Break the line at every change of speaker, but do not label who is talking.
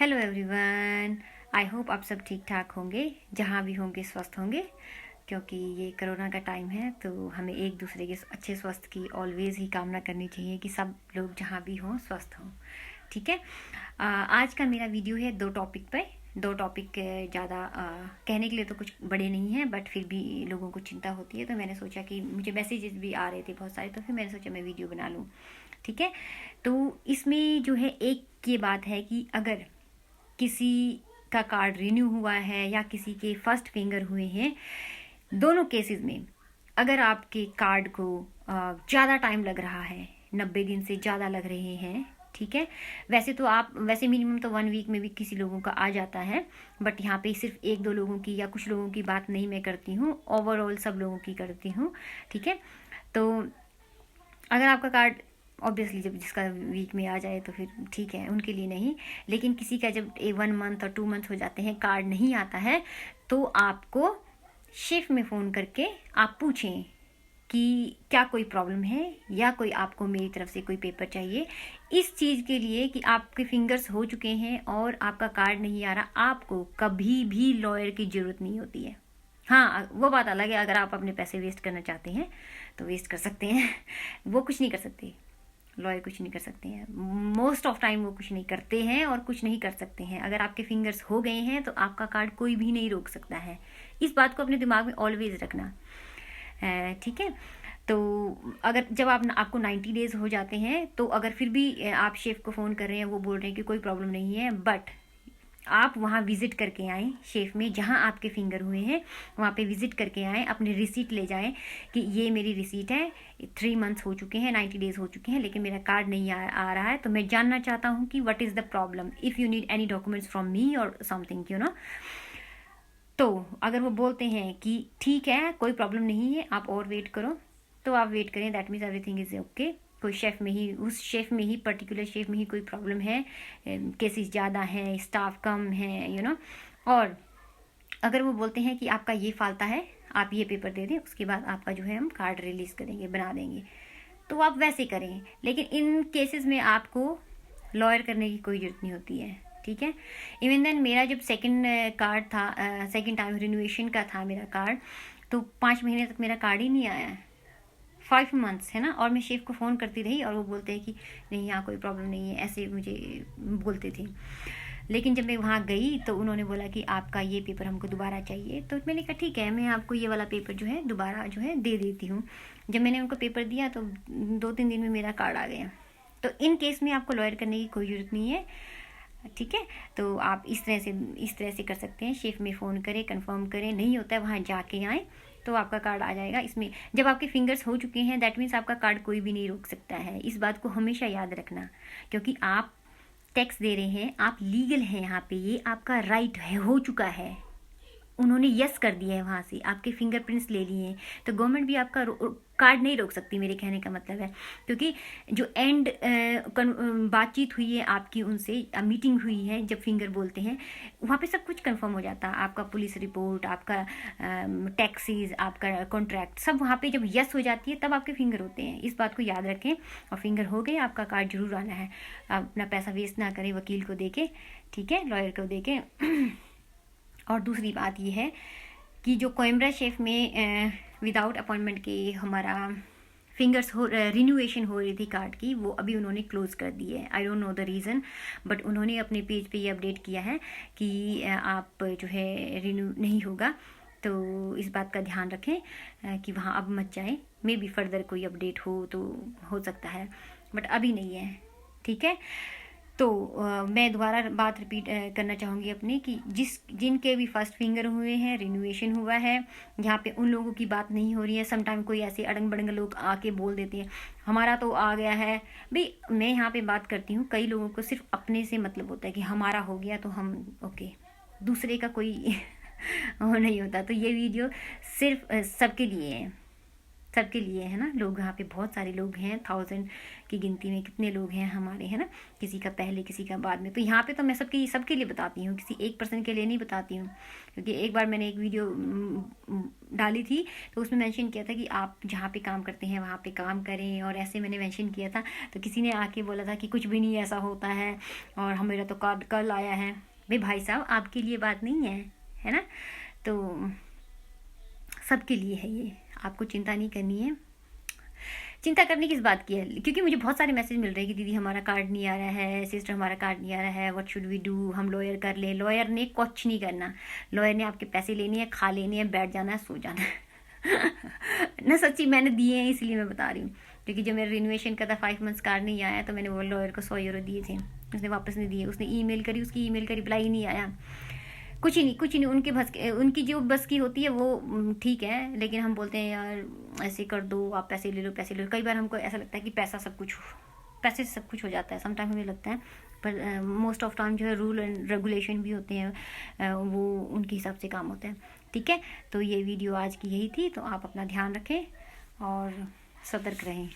Hello everyone. I hope आप सब ठीक ठाक होंगे, जहाँ भी होंगे स्वस्थ होंगे, क्योंकि ये कोरोना का टाइम है तो हमें एक दूसरे के अच्छे स्वास्थ्य की ऑलवेज़ ही कामना करनी चाहिए कि सब लोग जहाँ भी हों स्वस्थ हों। ठीक है। आज का मेरा वीडियो है दो टॉपिक पे। दो टॉपिक ज़्यादा कहने के लिए तो कुछ बड़े नहीं हैं, बट फिर भी लोगों को चिंता होती है, तो मैंने सोचा कि मुझे मैसेजेस भी आ रहे थे बहुत सारे, तो फिर मैंने सोचा मैं वीडियो बना लूँ। ठीक है। तो इसमें जो है एक ये बात है कि अगर किसी का कार्ड रिन्यू हुआ है या किसी के फर्स्ट फिंगर हुए हैं, दोनों केसेस में अगर आपके कार्ड को ज़्यादा टाइम लग रहा है, 90 दिन से ज़्यादा लग रहे हैं, ठीक है। वैसे मिनिमम तो 1 वीक में भी किसी लोगों का आ जाता है, बट यहाँ पे सिर्फ एक दो लोगों की या कुछ लोगों की बात नहीं मैं करती हूँ, ओवरऑल सब लोगों की करती हूँ। ठीक है। तो अगर आपका कार्ड ऑब्वियसली जब जिसका वीक में आ जाए तो फिर ठीक है, उनके लिए नहीं। लेकिन किसी का जब 1 मंथ और 2 मंथ हो जाते हैं, कार्ड नहीं आता है, तो आपको शिफ्ट में फ़ोन करके आप पूछें कि क्या कोई प्रॉब्लम है या कोई आपको मेरी तरफ से कोई पेपर चाहिए। इस चीज़ के लिए कि आपके फिंगर्स हो चुके हैं और आपका कार्ड नहीं आ रहा, आपको कभी भी लॉयर की ज़रूरत नहीं होती है। हाँ, वो बात अलग है, अगर आप अपने पैसे वेस्ट करना चाहते हैं तो वेस्ट कर सकते हैं। वो कुछ नहीं कर सकते, लॉयर कुछ नहीं कर सकते हैं। मोस्ट ऑफ टाइम वो कुछ नहीं करते हैं और कुछ नहीं कर सकते हैं। अगर आपके फिंगर्स हो गए हैं तो आपका कार्ड कोई भी नहीं रोक सकता है। इस बात को अपने दिमाग में ऑलवेज रखना। ठीक है। तो अगर जब आपको 90 डेज हो जाते हैं, तो अगर फिर भी आप शेफ को फ़ोन कर रहे हैं, वो बोल रहे हैं कि कोई प्रॉब्लम नहीं है, बट आप वहाँ विज़िट करके आएँ शेफ में, जहाँ आपके फिंगर हुए हैं वहाँ पे विज़िट करके आएँ, अपनी रिसीट ले जाएँ कि ये मेरी रिसीट है, 3 मंथ्स हो चुके हैं, 90 डेज़ हो चुके हैं, लेकिन मेरा कार्ड नहीं आ रहा है, तो मैं जानना चाहता हूँ कि what is the problem, if you need any documents from me और समथिंग, यू नो। तो अगर वो बोलते हैं कि ठीक है कोई प्रॉब्लम नहीं है, आप और वेट करो, तो आप वेट करें। That means everything is okay. कोई शेफ़ में ही, उस शेफ़ में ही, पर्टिकुलर शेफ़ में ही कोई प्रॉब्लम है, केसेस ज़्यादा हैं, स्टाफ कम है, यू नो। और अगर वो बोलते हैं कि आपका ये फालता है, आप ये पेपर दे दें, उसके बाद आपका जो है हम कार्ड रिलीज़ करेंगे, बना देंगे, तो आप वैसे करें। लेकिन इन केसेस में आपको लॉयर करने की कोई ज़रूरत नहीं होती है। ठीक है। इवन देन मेरा जब सेकंड कार्ड था, सेकंड टाइम रिन्यूएशन का था मेरा कार्ड, तो 5 महीने तक मेरा कार्ड ही नहीं आया है, 5 मंथ्स है ना। और मैं शेफ को फ़ोन करती रही और वो बोलते हैं कि नहीं यहाँ कोई प्रॉब्लम नहीं है, ऐसे मुझे बोलते थे। लेकिन जब मैं वहाँ गई तो उन्होंने बोला कि आपका ये पेपर हमको दोबारा चाहिए, तो मैंने कहा ठीक है, मैं आपको ये वाला पेपर जो है दोबारा जो है दे देती हूँ। जब मैंने उनको पेपर दिया तो 2-3 दिन में मेरा कार्ड आ गया। तो इन केस में आपको लॉयर करने की कोई ज़रूरत नहीं है। ठीक है। तो आप इस तरह से कर सकते हैं, शेफ में फ़ोन करें, कंफर्म करें, नहीं होता है वहाँ जाके आएँ, तो आपका कार्ड आ जाएगा। इसमें जब आपके फिंगर्स हो चुके हैं, दैट मीन्स आपका कार्ड कोई भी नहीं रोक सकता है। इस बात को हमेशा याद रखना, क्योंकि आप टैक्स दे रहे हैं, आप लीगल हैं यहाँ पे, ये आपका राइट है, हो चुका है, उन्होंने यस कर दिया है, वहाँ से आपके फिंगरप्रिंट्स ले लिए हैं, तो गवर्नमेंट भी आपका कार्ड नहीं रोक सकती, मेरे कहने का मतलब है। क्योंकि जो एंड बातचीत हुई है आपकी उनसे, मीटिंग हुई है, जब फिंगर बोलते हैं वहाँ पे सब कुछ कंफर्म हो जाता है, आपका पुलिस रिपोर्ट, आपका टैक्सीज, आपका कॉन्ट्रैक्ट, सब वहाँ पे जब यस हो जाती है तब आपके फिंगर होते हैं। इस बात को याद रखें, और फिंगर हो गए, आपका कार्ड जरूर आना है। आप अपना पैसा वेस्ट ना करें वकील को देके, ठीक है, लॉयर को देके। और दूसरी बात ये है कि जो कोइम्ब्रा शेफ में विदाउट अपॉइंटमेंट के हमारा फिंगर्स हो रिन्यूएशन हो रही थी कार्ड की, वो अभी उन्होंने क्लोज़ कर दी है। I don't know the reason, but उन्होंने अपने पेज पे ये अपडेट किया है कि आप जो है रिन्यू नहीं होगा, तो इस बात का ध्यान रखें कि वहाँ अब मत जाएं। मे बी फर्दर कोई अपडेट हो तो हो सकता है, बट अभी नहीं है। ठीक है। तो मैं दोबारा बात रिपीट करना चाहूँगी अपनी कि जिनके भी फर्स्ट फिंगर हुए हैं, रिन्यूएशन हुआ है, यहाँ पे उन लोगों की बात नहीं हो रही है। समटाइम कोई ऐसे अड़ंग बड़ंग लोग आके बोल देते हैं हमारा तो आ गया है। भाई मैं यहाँ पे बात करती हूँ, कई लोगों को सिर्फ अपने से मतलब होता है कि हमारा हो गया तो हम ओके, दूसरे का कोई वो नहीं होता। तो ये वीडियो सिर्फ सबके लिए है, सबके लिए है ना। लोग यहाँ पे बहुत सारे लोग हैं, 1000 की गिनती में कितने लोग हैं हमारे, है ना। किसी का पहले किसी का बाद में। तो यहाँ पे तो मैं सबके लिए बताती हूँ, किसी एक पर्सन के लिए नहीं बताती हूँ। क्योंकि एक बार मैंने एक वीडियो डाली थी तो उसमें मेंशन किया था कि आप जहाँ पे काम करते हैं वहाँ पे काम करें, और ऐसे मैंने मेंशन किया था। तो किसी ने आके बोला था कि कुछ भी नहीं ऐसा होता है, और हम मेरा तो कार्ड कल आया है। भाई साहब, आपके लिए बात नहीं है ना। तो सबके लिए है ये, आपको चिंता नहीं करनी है। चिंता करने की इस बात की है, क्योंकि मुझे बहुत सारे मैसेज मिल रहे हैं कि दीदी हमारा कार्ड नहीं आ रहा है, सिस्टर हमारा कार्ड नहीं आ रहा है, व्हाट शुड वी डू, हम लॉयर कर ले। लॉयर ने कुछ नहीं करना, लॉयर ने आपके पैसे लेने हैं, खा लेने हैं, बैठ जाना है, सो जाना है ना। सच्ची मैंने दिए हैं, इसलिए मैं बता रही हूँ। क्योंकि जब मेरा रिनोवेशन का था 5 मंथ्स कार्ड नहीं आया, तो मैंने वो लॉयर को 100 यूरो दिए थे, उसने वापस नहीं दिए। उसने ईमेल करी, उसकी ईमेल का रिप्लाई नहीं आया। कुछ ही नहीं, उनकी जो बस की होती है वो ठीक है, लेकिन हम बोलते हैं यार ऐसे कर दो, आप पैसे ले लो पैसे ले लो। कई बार हमको ऐसा लगता है कि पैसे से सब कुछ हो जाता है, समटाइम हमें लगता है। पर मोस्ट ऑफ टाइम जो है रूल एंड रेगुलेशन भी होते हैं, वो उनके हिसाब से काम होता है। ठीक है, तो ये वीडियो आज की यही थी। तो आप अपना ध्यान रखें और सतर्क रहें।